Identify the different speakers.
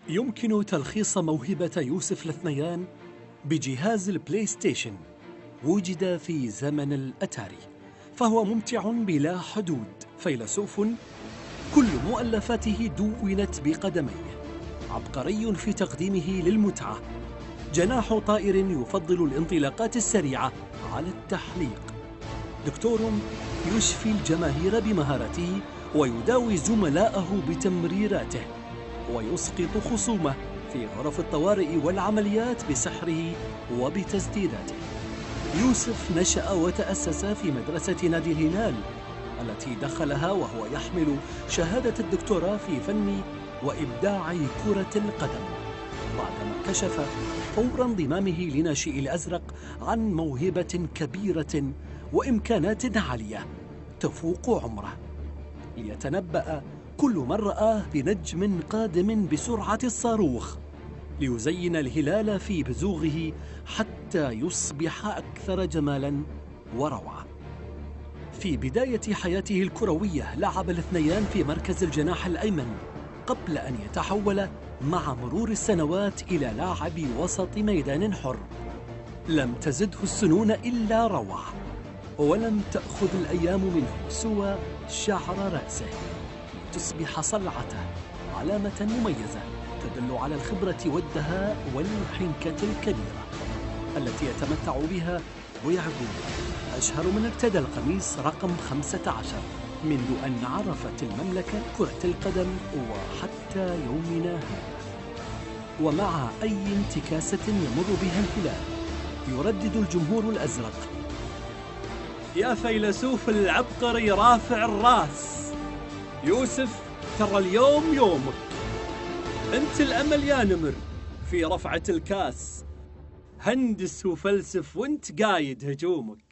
Speaker 1: يمكن تلخيص موهبة يوسف الثنيان بجهاز البلاي ستيشن. وجد في زمن الأتاري، فهو ممتع بلا حدود، فيلسوف كل مؤلفاته دونت بقدميه، عبقري في تقديمه للمتعة، جناح طائر يفضل الانطلاقات السريعة على التحليق، دكتور يشفي الجماهير بمهارته ويداوي زملاءه بتمريراته، ويسقط خصومه في غرف الطوارئ والعمليات بسحره وبتسديداته. يوسف نشأ وتأسس في مدرسة نادي الهلال التي دخلها وهو يحمل شهادة الدكتوراه في فن وإبداع كرة القدم، بعدما كشف فور انضمامه لناشئ الأزرق عن موهبة كبيرة وإمكانات عالية تفوق عمره، ليتنبأ كل من رآه بنجم قادم بسرعة الصاروخ ليزين الهلال في بزوغه حتى يصبح أكثر جمالاً وروعة. في بداية حياته الكروية لعب الاثنيان في مركز الجناح الأيمن، قبل أن يتحول مع مرور السنوات إلى لاعب وسط ميدان حر. لم تزده السنون إلا روعة، ولم تأخذ الأيام منه سوى شعر رأسه، تصبح صلعته علامة مميزة تدل على الخبرة والدهاء والحنكة الكبيرة التي يتمتع بها ويعقوب، أشهر من ارتدى القميص رقم 15 منذ أن عرفت المملكة كرة القدم وحتى يومنا هذا. ومع أي انتكاسة يمر بها الهلال يردد الجمهور الأزرق: يا فيلسوف العبقري رافع الراس، يوسف ترى اليوم يومك، أنت الأمل يا نمر في رفعة الكاس، هندس وفلسف وانت قايد هجومك.